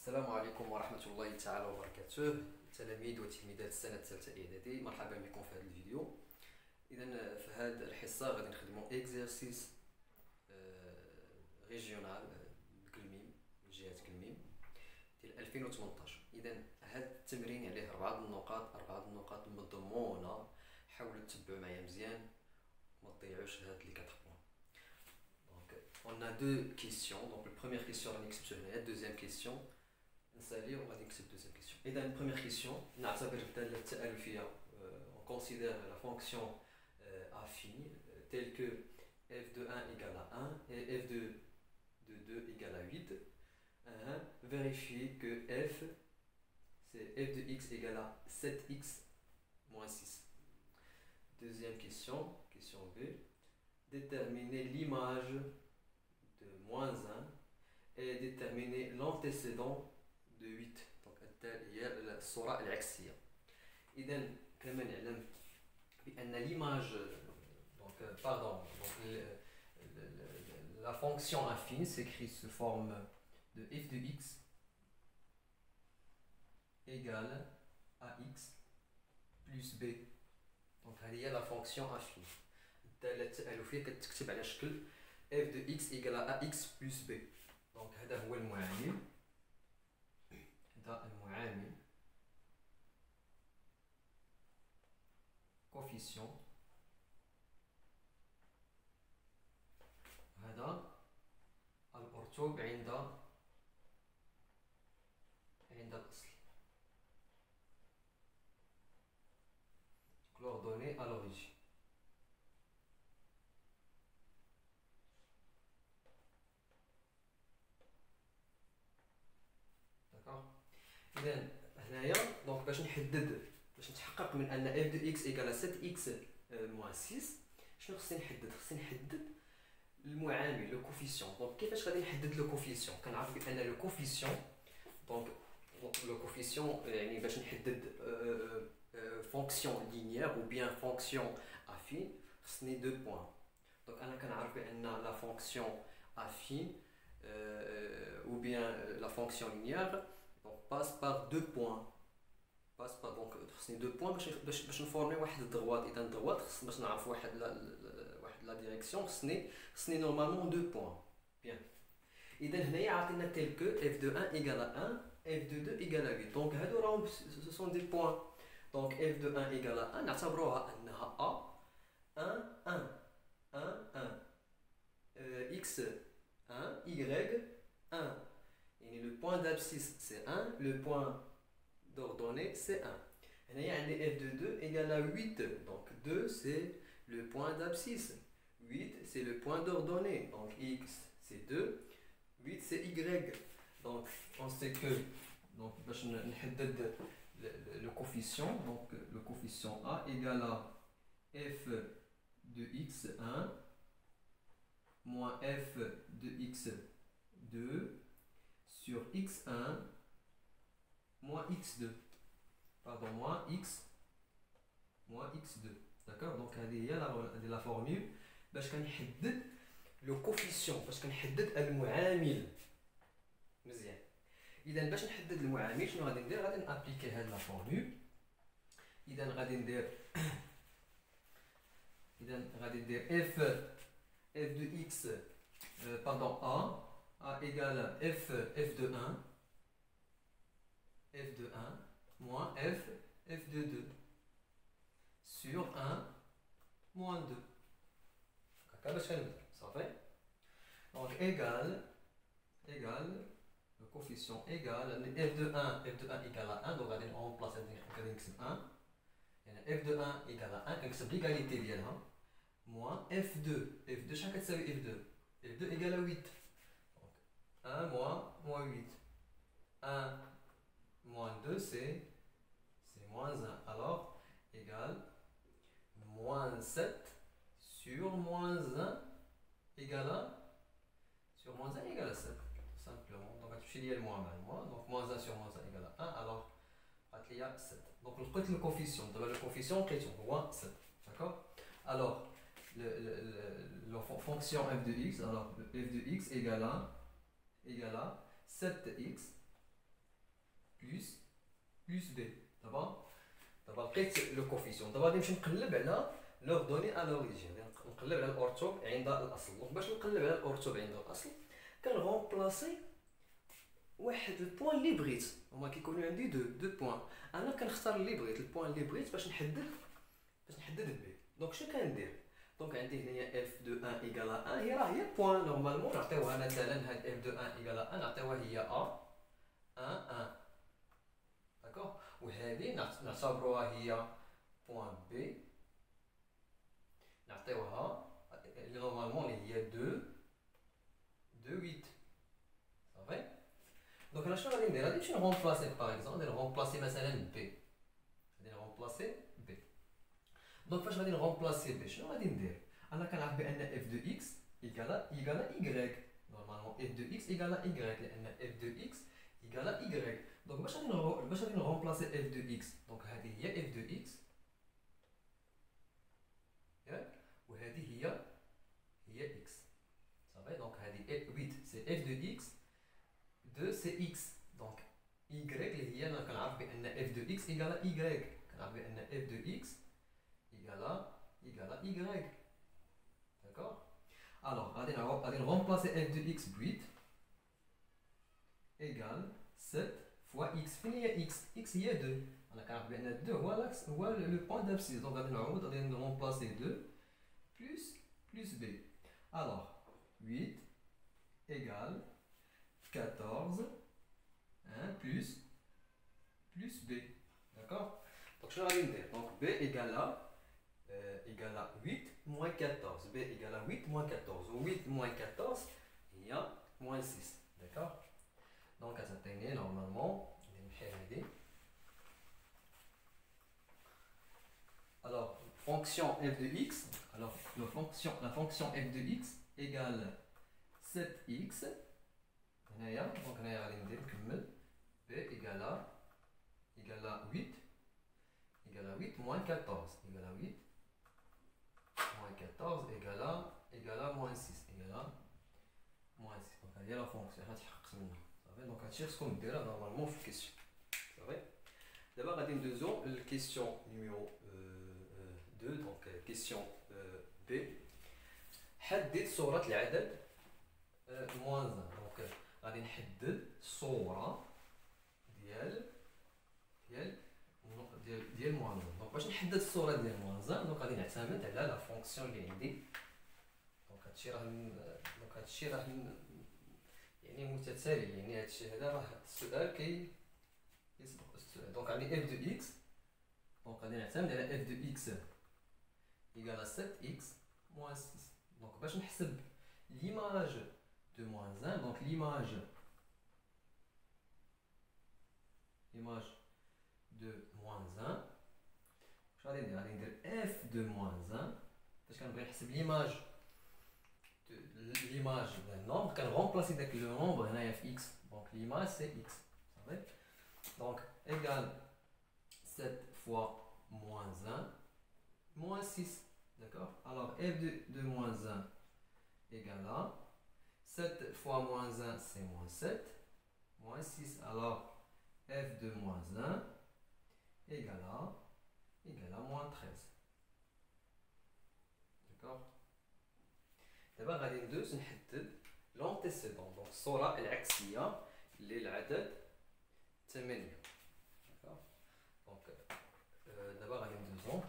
السلام عليكم ورحمة الله تعالى وبركاته. تلاميذ وتلميذات السنة الثالثة إعدادي، مرحبا بكم في هذا الفيديو. إذا في هذه الحصة غادي نخدمو إكزرسيس ريجيونال بكلميم من جهة كلميم ديال 2018. إذا هذا التمرين عليه أربعة النقاط مضمونة. حاولوا تتبعوا معايا مزيان وما تضيعوش هاد لي 4 points. Donc on a deux questions. Donc la première question غادي نكتب هنايا، deuxième question نسالي وغادي نكتب deuxième question. إذا la première question نعتبر الدالة التألفية on considère la fonction affine telle que f de 1 égale à 1 et f de 2 égale à 8. Vérifiez que f c'est f de x égale à 7x moins 6. Deuxième question, question B. Déterminer l'image de moins 1 et déterminer l'antécédent de 8. Donc هي الصورة العكسية. إذا كما نعلم بأن l'image la fonction affine s'écrit sous forme de f de x égale à x plus b. Donc هذه هي la fonction affine. الدالة التألفية كتكتب على شكل f de x égale à x plus b. Donc هذا هو المعامل. coefficient. هذا المرتوب عند الأصل. Coordonnées à l'origine. D'accord. إذا هنايا دونك باش نتحقق من أن f de x égale à 7x moins 6. شنو خصني نحدد؟ خصني نحدد المعامل لو كوفيسيون. دونك كيفاش غادي نحدد لو كوفيسيون؟ كنعرف بأن لو كوفيسيون دونك لو كوفيسيون يعني باش نحدد فونكسيون لينيير ou bien fonction affine خصني 2 points. دونك أنا كنعرف بأن لا فونكسيون affine ou bien la fonction linéaire passe par 2 points. passe par donc خصني 2 points باش نفورمي واحد الدغوات. اذا الدغوات خص باش نعرف واحد لا ديريكسيون خصني نورمالمون 2 points. بيان. اذا هنايا عطينا تيل كو f de 1 égale à 1 f de 2 égale à 8. دونك هادو راهم ce sont des points. دونك f de 1 égale à 1 نعتبروها انها a 1 1 1 1 x 1 y 1. يعني le point d'abscisse c'est 1, le point d'ordonnée c'est 1. Et f de 2 égale à 8. Donc 2 c'est le point d'abscisse. 8 c'est le point d'ordonnée. Donc x c'est 2, 8 c'est y. Donc on sait que donc le coefficient, donc le coefficient a égale à f de x1 moins f de x2 sur x1 moins x2. Pardon, moins x2. D'accord. Donc هذه هي la formule باش كنحدد لو كوفيسيون، باش كنحدد المعامل. مزيان. اذا باش نحدد المعامل شنو غادي ندير؟ غادي نابليكي هاد لا فورمول. اذا غادي ندير f de x pardon a égale f de 1 moins f de 2 sur 1 moins 2. هكا باش كنبدا صافي. donc égale le coefficient égale f de 1 égale à 1. donc غادي نرمبلاصي غادي نكتب 1 يعني f de 1 égale à 1 كنكتب ليغاليتي ديالها moins f2 شحال كتساوي f2 égale à 8. donc 1 moins 8. 1 moins 2 c'est moins 1. Alors égale moins 7 sur moins 1 égale à 7 tout simplement. donc غتمشي ليا الموان مع الموان. donc moins 1 sur moins 1 égale à 1. alors بقات ليا 7. donc لقيت لو كوفيسيون. دابا لو كوفيسيون لقيتو هو 7. d'accord. alors la fonction f de x, alors f de x égale à 7x plus b. دابا لقيت لو كوفيسيون. دابا غادي نمشي نقلب على لوردوني ا لوريجين، نقلب على الاورتوب عند الاصل. دونك باش نقلب على الاورتوب عند الاصل كنغومبلاسي واحد البوان اللي بغيت. هما كيكونوا عندي دو بوان، انا كنختار اللي بغيت، البوان اللي بغيت باش نحدد بي. دونك شنو كندير؟ دونك عندي هنايا اف دو 1 ايكال 1 هي بوان. نورمالمون نعطيوها مثلا هاد اف دو 1 ايكال 1 نعطيوها هي ا 1 داكوغ، وهذه نعتبروها هي بوان بي نعطيوها اللي نورمالمون هي 2 8 صافي. دونك انا شنو غادي ندير؟ غادي نمشي نغومبلاسي باغ اكزومبل، غادي نغومبلاسي مثلا بي، دونك فاش غادي نغومبلاسي بي شنو غادي ندير؟ انا كنعرف بان اف دو اكس ايكال ايكغيك. نورمالمون اف دو اكس ايكال ايكغيك لان اف دو اكس ايكال ايكغيك. دونك باش غادي نغومبلاسي اف دو اكس، دونك هذه هي اف دو اكس ياك، وهذه هي اكس صافي. دونك هذه 8 سي اف دو اكس، 2 سي اكس، دونك ايكغيك اللي هي انا كنعرف بان اف دو اكس ايكال ايكغيك، كنعرف بان اف دو اكس égale y. D'accord? Alors, allez remplacer f de x ب 8 égale 7 fois x. فين هي x؟ x هي 2. انا كنعرف بان 2 هو le point d'abscisse. Donc غادي remplacer 2 plus b. Alors 8 égale 14 hein, plus b. D'accord? Donc je vais dire donc b égale à 8 moins 14. B égale à 8 moins 14. 8 moins 14, il y a moins 6. D'accord? Donc, à cette année, normalement, alors, fonction f de x, alors la fonction f de x égale 7x. Donc, on a b égale à 8 moins 14. Égale à 8 moins 14 égale à moins 6. Égale à moins 6. Donc, هذه la fonction. Donc, هادشي خصكم ديروها normalement في الكيسيون. صافي. دابا غادي ندوزو للكيسيون نيميرو 2. دونك كيسيون بي. حدد صورة العدد موان 1. دونك غادي نحدد الصورة ديال موان 1. دونك باش نحدد الصوره ديال موان 1 دونك غادي نعتمد على لا فونكسيون اللي عندي. دونك هادشي راه يعني متتالي، يعني هادشي هذا راه السؤال كيسبق السؤال. دونك عندي اف دو اكس، دونك غادي نعتمد على اف دو اكس ايكال 7 اكس موان 6. دونك باش نحسب ليماج دو موان 1، دونك ليماج de moins 1. Je vais dire f de moins 1. Parce qu'on va l'image d'un nombre. Quand on remplace avec le nombre, on a fx. Donc l'image c'est x. Donc égale 7 fois moins 1, moins 6. D'accord? Alors f de moins 1 égale à 7 fois moins 1 c'est moins 7, moins 6. Alors f de moins 1 égale à moins 13. D'accord? دابا غادي ندوز نحدد لونتيسيدون. دونك الصورة العكسية للعدد 8. داكوغ؟ دونك دابا غادي ندوزو.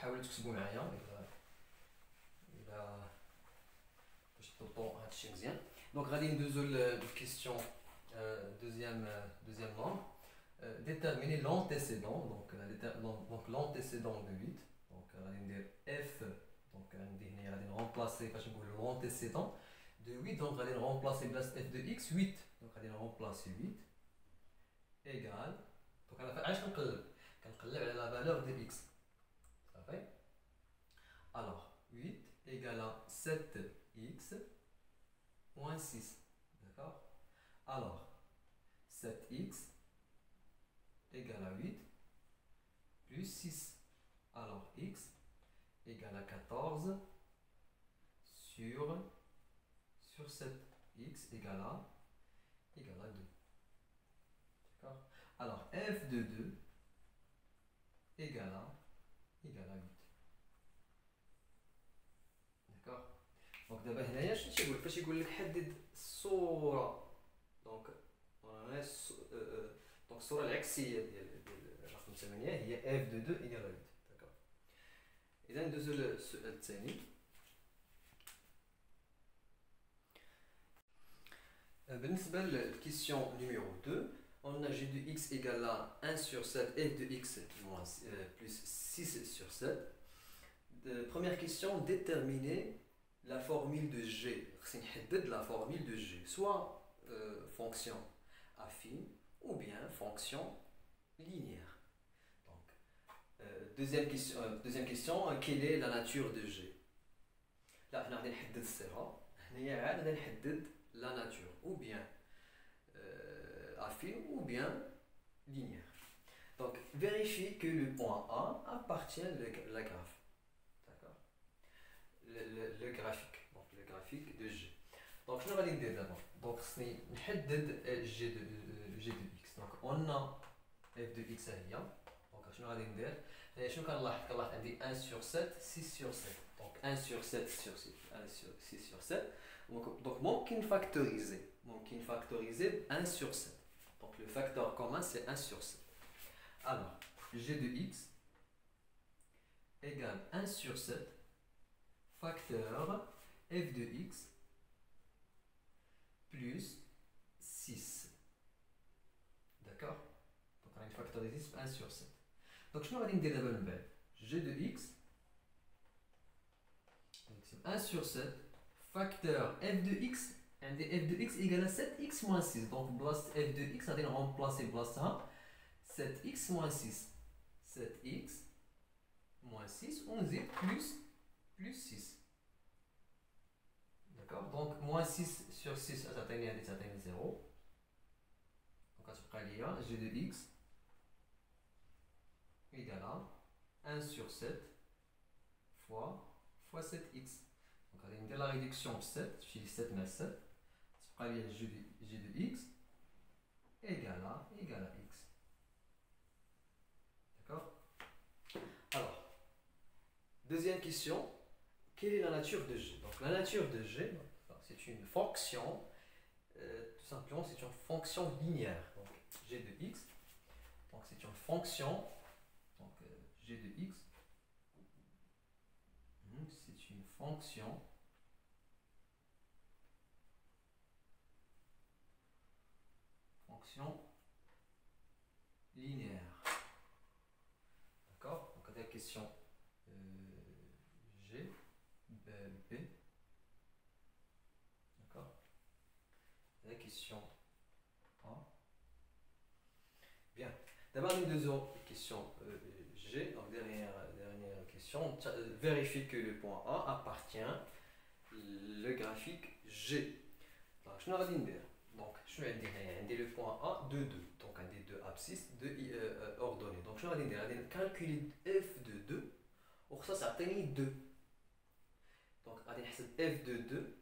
حاولوا تكتبوا معايا إلا باش تضبطوا هادشي مزيان. دونك غادي ندوزو للكيستيون deuxième nombre. Déterminer l'antécédent, donc l'antécédent de 8. Donc on va dire f, donc on va remplacer l'antécédent de 8, donc on va remplacer f de x 8, donc on va remplacer 8 égale, donc on va faire la valeur de x. Ça fait? Alors 8 égale à 7x moins 6. D'accord? Alors 7x égale à 8 plus 6. Alors x égale à 14 sur 7. X égale à 2. D'accord? Alors, f de 2 égale à 8. D'accord. Donc d'abord هنايا شنو تيقول فاش يقول لك حدد الصورة دونك دونك الصورة العكسية ديال رقم 8 هي f de 2 égale à 8. D'accord. إذا ندوزو للسؤال الثاني. بالنسبة للكيسيون numéro 2, on a g de x égale à 1 sur 7 f de x plus 6 sur 7. Première question, déterminer la formule de g. C'est la formule de g, soit fonction affine ou bien fonction linéaire. Donc, deuxième question, quelle est la nature de g? Là, on a نحدد الصيغة. هنايا عاد نحدد la nature, ou bien affine ou bien linéaire. Donc, vérifie que le point A appartient à la graphe. D'accord. Le graphique. Donc, le graphique de G. Donc, je vais vous dire d'abord. Donc, c'est G de X. Donc, on a f de X à l'IA. Donc, je vais vous dire. Je vais vous dire 1 sur 7, 6 sur 7. Donc, 1 sur 7 sur 6, 1 sur 6 sur 7. Donc, ممكن factoriser 1 sur 7. Donc, le facteur commun, c'est 1 sur 7. Alors, g de x égale 1 sur 7 facteur f de x plus 6. D'accord. Donc, on a factorisé 1 sur 7. Donc, je vais vous dire d'abord g de x 1 sur 7 facteur f de x, and f de x égale à 7x moins 6. Donc, place f de x, on va remplacer place 7x moins 6. 7x moins 6, on dit plus 6. D'accord. Donc, moins 6 sur 6, ça atteint 0. Donc, on se prend g de x égale à 1 sur 7 fois 7x. Donc, on va la réduction 7, je dis 7 mais 7. C'est pas bien g de x égale à x. D'accord. Alors, deuxième question. Quelle est la nature de g? Donc, la nature de g, c'est une fonction, tout simplement, c'est une fonction linéaire. Donc, g de x, donc c'est une fonction, donc g de x, c'est une fonction linéaire. D'accord. Donc, la question G, B. D'accord. La question A. Bien. D'abord, une deuxième question G. Donc, dernière question. Vérifie que le point A appartient le graphique G. Donc, je vais vous dire. Donc, je vais dire le point A de 2. Donc, un des deux abscisses ordonnées. Donc, je vais dire calculer f de 2. Or, ça atteint 2. Donc, on va f de 2.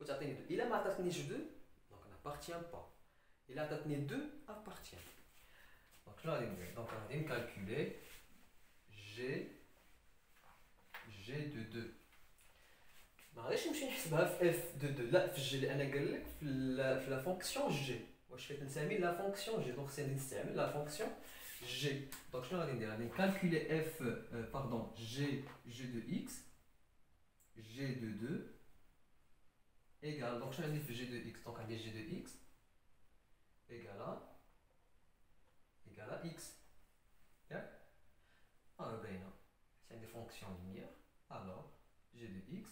Il a atteint 2. Donc, on n'appartient pas. Il a atteint 2 appartient. Donc, je vais dire. Donc, on va calculer G de 2. معليش نمشي نحسبها في اف دو دو لا في الجي اللي انا قال لك في لا فونكسيون جي واش فايت نسمي لا فونكسيون جي دونك غادي نستعمل لا فونكسيون جي دونك شنو غادي ندير غادي نكالكولي اف باردون جي دو اكس جي دو 2 ايغال دونك شنو غندير في جي دو اكس دونك غندير جي دو اكس ايغال اكس ياك باينه حيت عندي فونكسيون لينيير alors g de x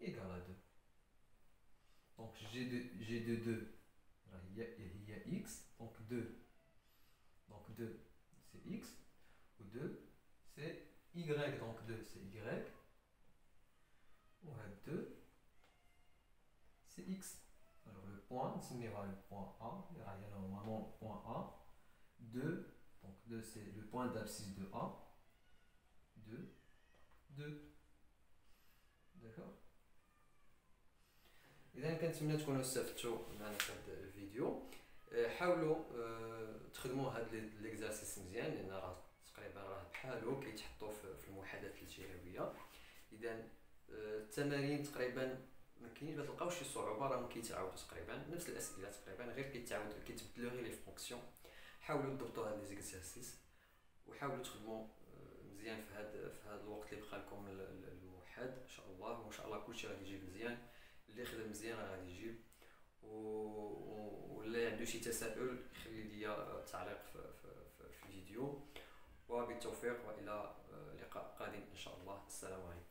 égale à 2. Donc g de 2, il y a x, donc 2. Donc 2 c'est x, ou 2 c'est y, donc 2 c'est y. Ou 2 c'est x. Alors le point, on signera le point A, il y a normalement le point A. 2, donc 2 c'est le point d'abscisse de A. 2. D'accord. إذا كنتمنى تكونوا استفدتوا معنا في هذا الفيديو. حاولوا تخدموا هاد ليكزارسيس مزيان، لان راه تقريبا بحالو كيتحطوا في المحاضرات الجهويه. اذا التمارين تقريبا ما كاينش، ما تلقاوش شي صعوبه، راهم كيتعاودوا تقريبا نفس الاسئله تقريبا، غير كيتبدلوا غير لي فونكسيون. حاولوا تضبطوا هاد لي زيكزارسيس وحاولوا تخدموا مزيان في هاد الوقت اللي بقى لكم الموحد ان شاء الله. وان شاء الله كلشي غادي يجيب مزيان، اللي خدم مزيان راه غادي يجيب. واللي عنده شي تساؤل خلي لي تعليق في الفيديو. وبالتوفيق والى لقاء قادم ان شاء الله. السلام عليكم.